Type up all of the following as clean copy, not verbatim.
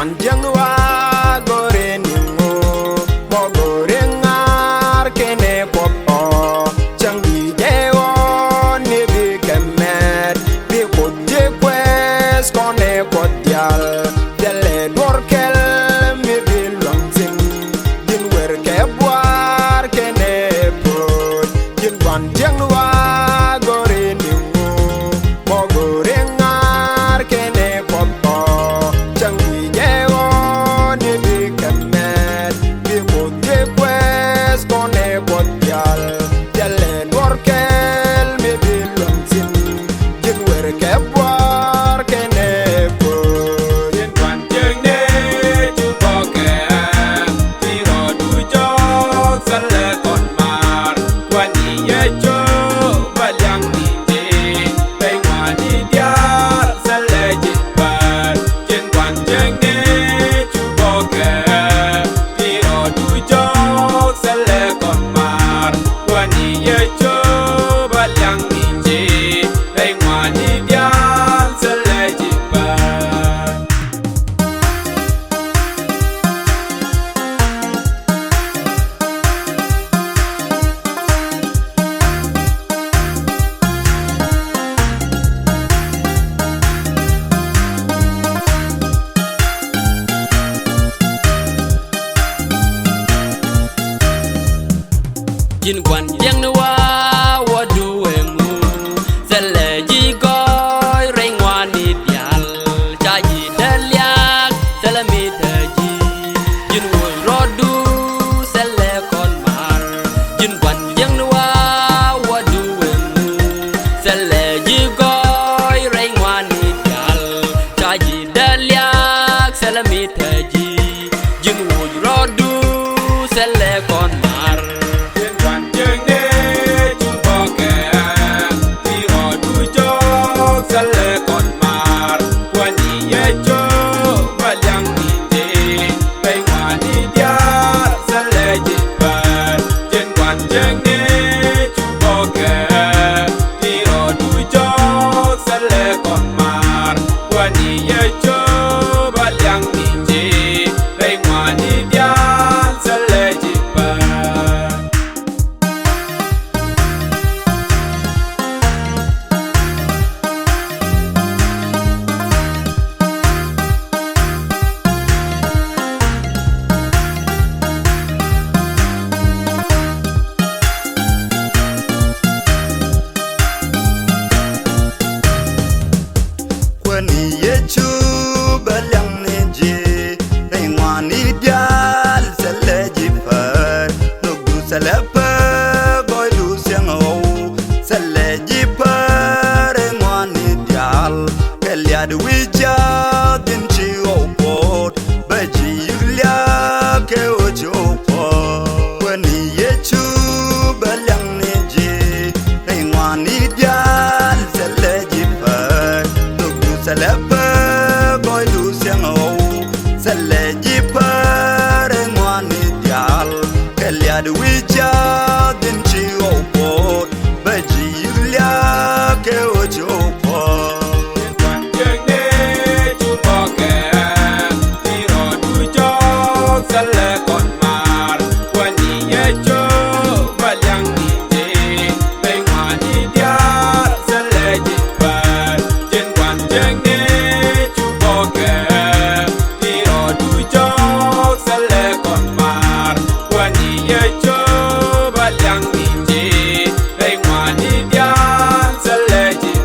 wan jeng wa gore ningo mo gore ngar kene pop o changi jewo ni bi kemet bi ko je kwes kone ko dial dele dorkel mi bi longting din wer ke boar kene po din wan jeng wa gore ningo mo gore ngar kene pop o changi jewo ni bi kemet bi ko je kwes kone ko dial dele dorkel mi bi longting din wer ke boar kene po Yên toàn chương đế chú bò kẻ Thì rò đu cho sân lệ còn mạt Quan ý nhé chô và liang đi chê Tây hòa đi điát sân lệ chít bật Yên toàn chương đế chú bò kẻ Thì rò đu cho sân lệ còn mạt Quan ý nhé chô và liang đi chê Tây hòa đi điát sân lệ chít bật Jin quan giang na wa duer mu Sele ji goi reng wa ni dial Cha yi da liak sele mi da ji Jin woi ro du sele kon mar Jin quan giang na wa duer mu Sele ji goi reng wa ni dial Cha yi da liak sele mi da ji Jin woi ro du sele kon mar Yên toàn chương đế chú bò kẻ Thì rò đu cho sân lệ còn mạt Quan ý nhé chô và liang đi chê Tây hòa đi điát sân lệ chít bật Yên toàn chương đế chú bò kẻ Thì rò đu cho sân lệ còn mạt Quan ý nhé chô và liang đi chê Tây hòa đi điát sân lệ chít bật When ye chu balang ne je Nei ngani dial sele ji par No du sele pa boy du siang o Sele ji par ngani dial Kelia du wija din chi o pot Baji yulia ke o jo pot When ye chu balang ne je Nei ngani dial sele ji par Sele pa boy du siang o Sele ji par ngani dial Kelia du wija din chi o pot Baji yulia ke o jo pot Yên toàn chương đế chú bò kẻ Thì rò đu cho sân lệ còn mạt Quan ý nhé chô và liang đi chê Tây hòa đi điát sân lệ chít bật Yên toàn chương đế chú bò kẻ Thì rò đu cho sân lệ còn mạt Quan ý nhé chô và liang đi chê Tây hòa đi điát sân lệ chít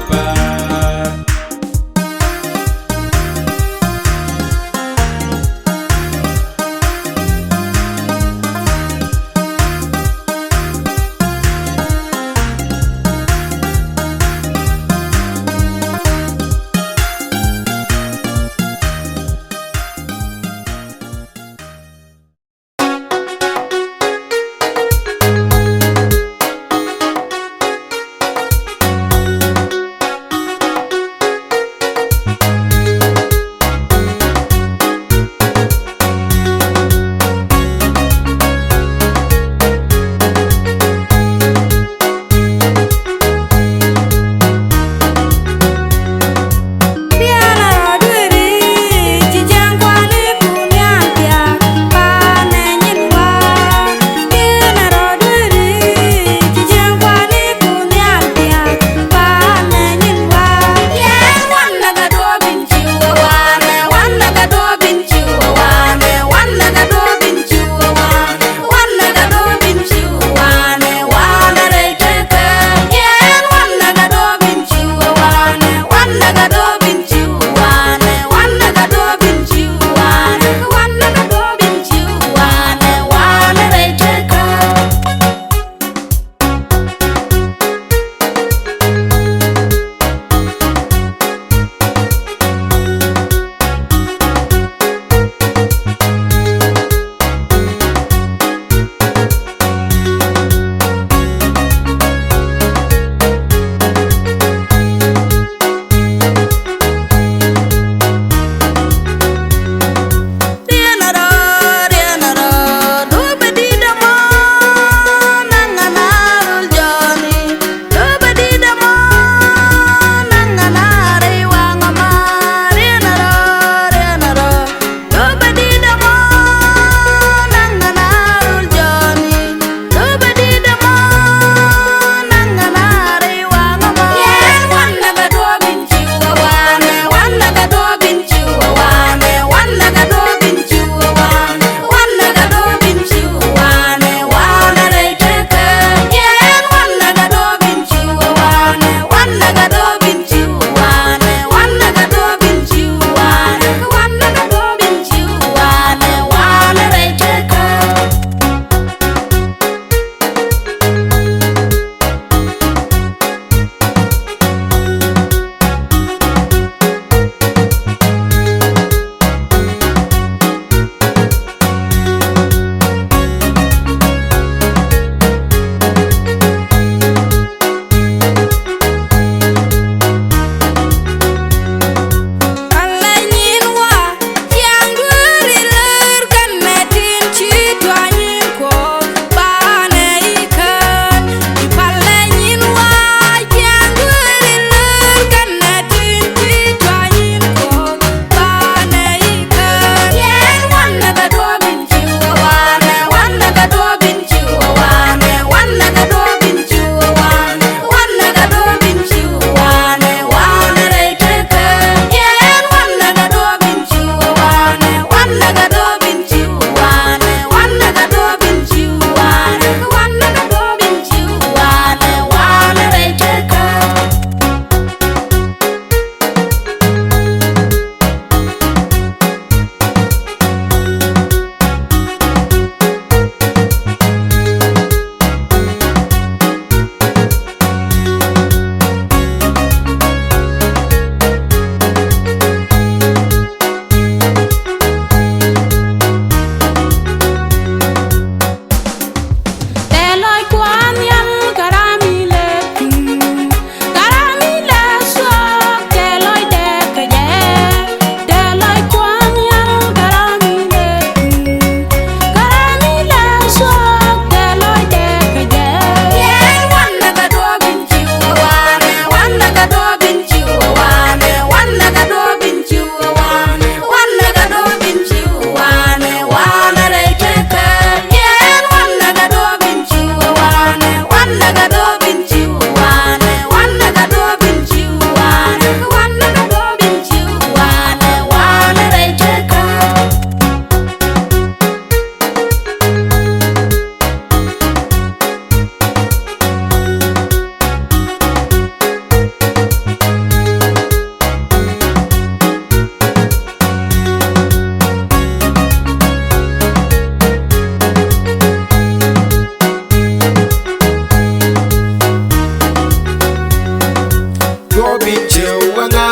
bin chiu nga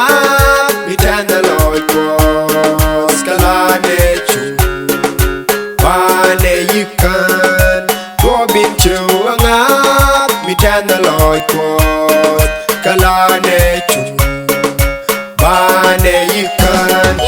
mi tan the loy ko skalane chu wane yikan do bin chiu nga mi tan the loy ko kalane chu wane yikan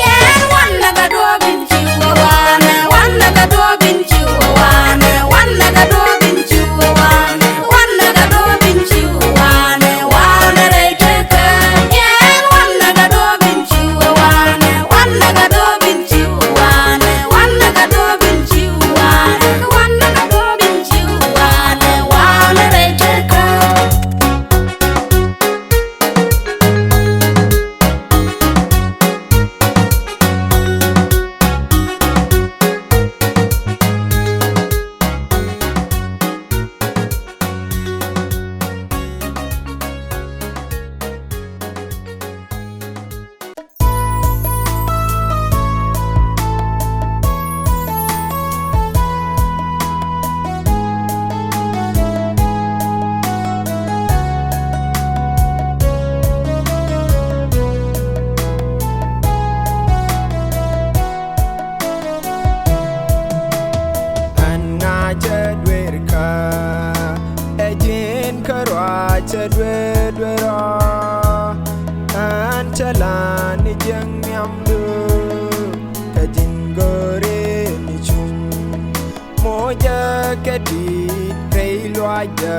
Ketdin kailuaja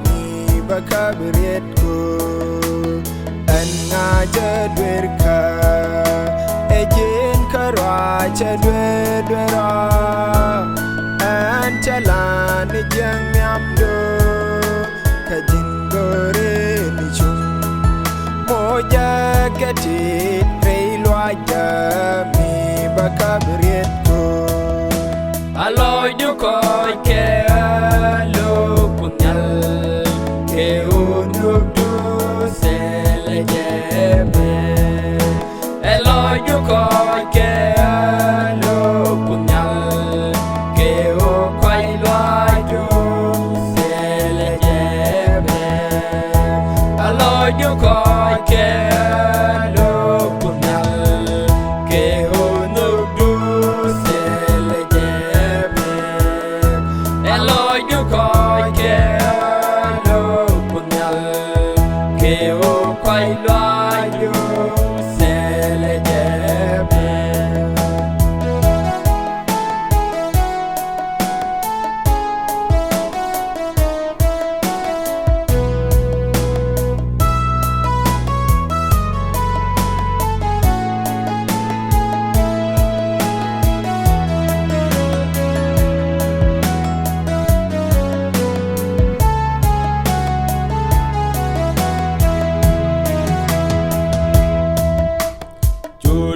mi bakabret ko an ŋäcä duer ka ejin karaja duera an jalan jang nyamdo kajin gore ni chung moja Ketdin kailuaja mi bakabret ko aloy du koy kɛɛl punyal ke unuk du sele jebe aloy du koy kɛɛl punyal ke o koy loy du sele jebe aloy du koy kɛɛl punyal ke unuk du sele jebe aloy du koy kɛɛl punyal ke o koy loy du sele jebe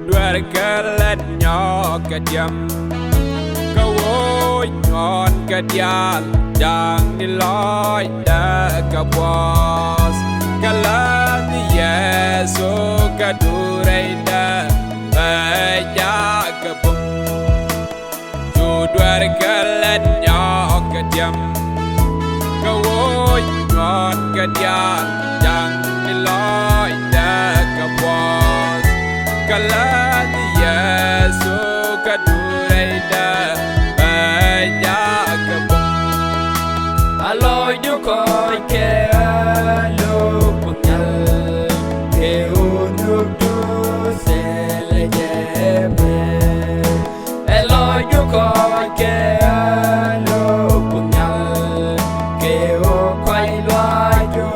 duer kelet nyok kediam kawoi ngon kedial jang ni loy da kabwas kalan yeso kadurei da jiak duer kelet nyok kediam kawoi ngon kedial jang ni loy da kabwas kalan yeso kadurei da jiak aloy du koy kɛɛl punyal ke unuk du sele jebe aloy du koy kɛɛl punyal ke o koy loy du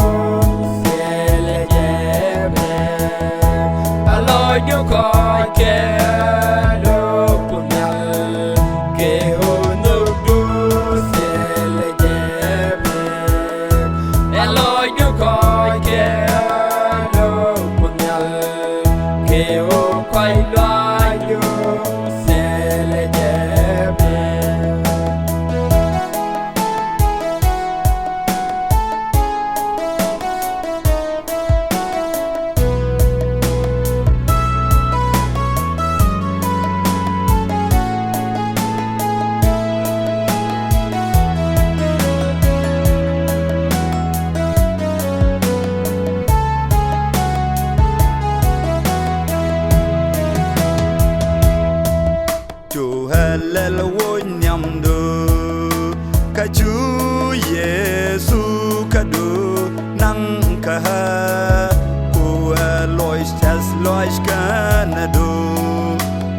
loish kanado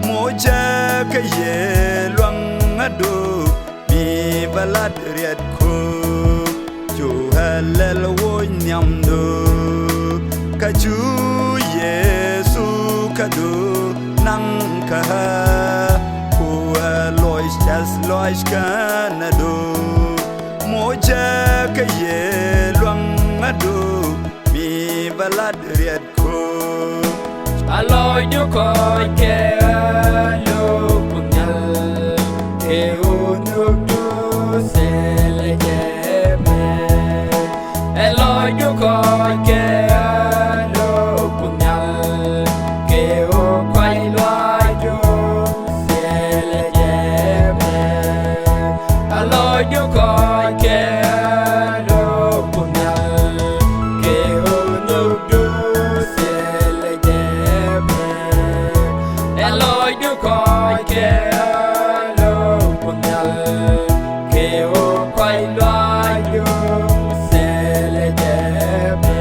moja kaye luang ado mi balad riat ko jo halal wo nyamdo kaju yesu kado nang ka ko loish jas loish kanado moja kaye luang ado mi balad riat ko Aloy du koy kɛɛl punyal ke unuk du sele jeme Aloy du koy kɛɛl punyal ke o kwai loy du sele jeme Aloy du koy kɛɛl punyal ke unuk du sele jeme Aloy du koy kɛɛl punyal ke o kwai loy du sele jeme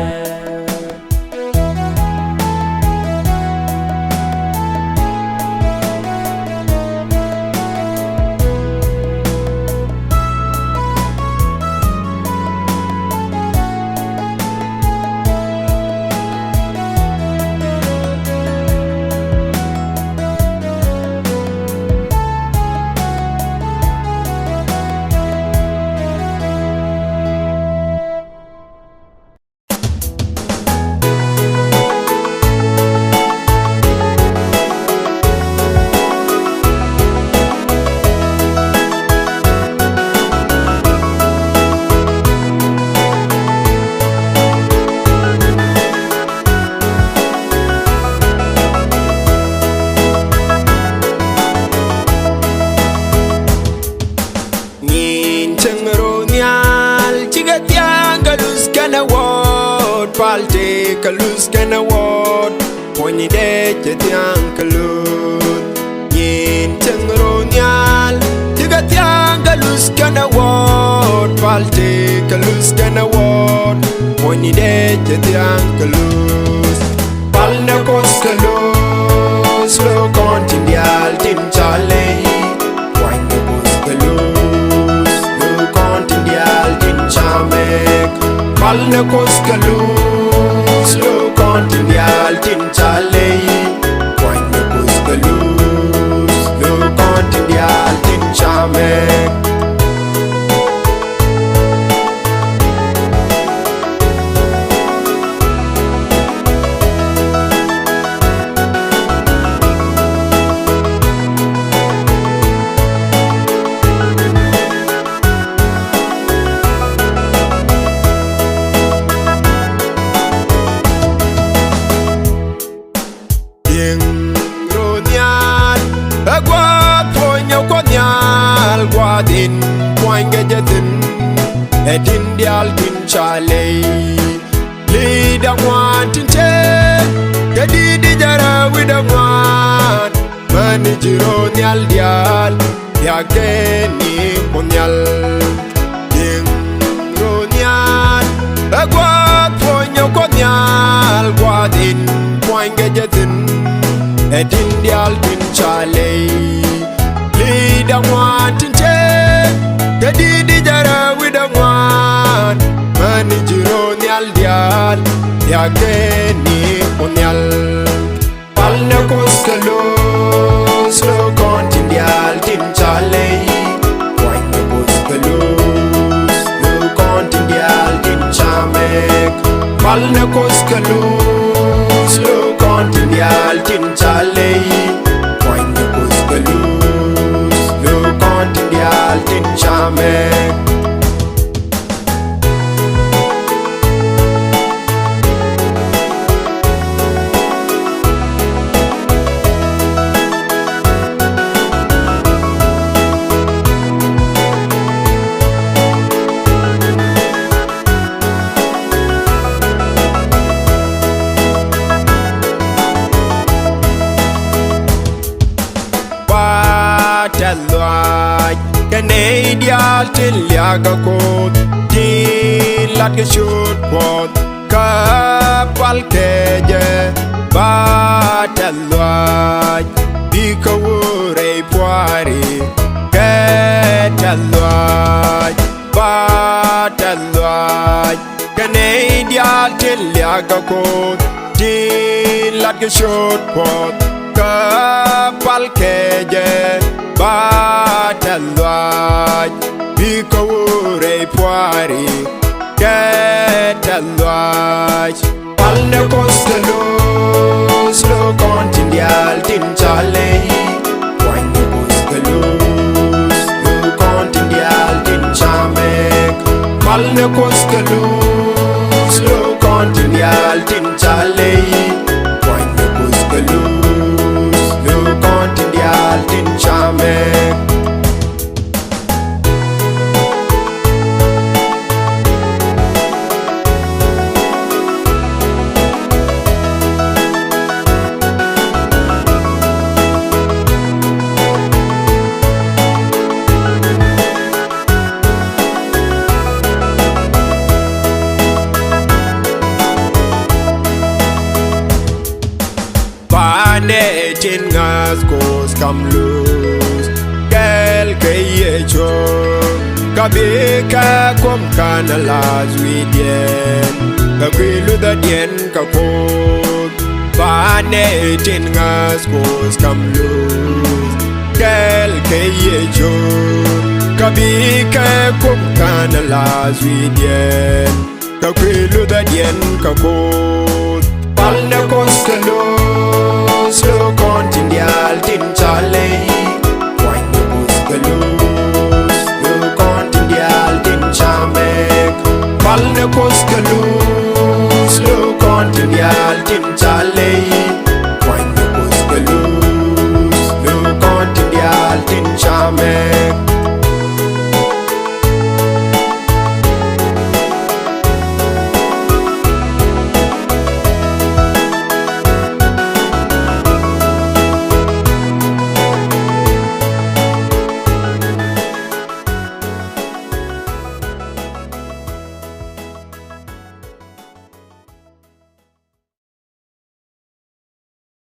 Nin chengro nyal chiga tianga luz kana wot palte kaluz kana wot poni de tianga luz Nin chengro nyal chiga tianga luz kana wot palte kaluz kana wot poni de tianga luz palnɛ koskaluz lo kontindial tim chale Wine koskaluz lo kontindial tim chamek palnɛ koskaluz lo kontindial tim chale Wine koskaluz lo kontindial tim chamek Guadin, poingajatin, edin dial tin chale. Lida wantin che, gadi di jara wida wan. Manijiro nyal dial, yageni punyal. Ding ronyal, aguat ponyo konyal. Guadin, poingajatin, edin dial tin chale. Lida wantin che, gadi di jara wida wan. Manijiro nyal dial, yageni punyal. Palnɛ koskaluz lo kontindial tim chale. Wine koskaluz lo kontindial tim chamek. Palnɛ koskaluz lo kontindial tim chale. Wine koskaluz lo kontindial tim chamek. Telluaj Canadial till yaga kot Till lat ke shoot pot Kapal keje Ba talwaj bikawure poare talwaj ba talwaj Canadian till yaga din lat ge shot pot ka palkeje ba talwaj bikawure poare talwaj palnɛ koskalos lo kontindial tin chale poinne koskalos lo kontindial tin chamek palnɛ koskalos lo kontindial tin chale poinne koskalos lo kontindial tin chamek Tin ngas kos kam loose kɛɛl keye cho kabeka kom kana las widien ka kwilu da dien ka kot bane tin ngas kos kam loose kɛɛl keye cho kabeka kom kana las widien ka kwilu da dien ka kot palnɛ koskalos lo kontindial tin chale poinne koskalos lo kontindial tin chamek palnɛ koskalos lo kontindial tin chale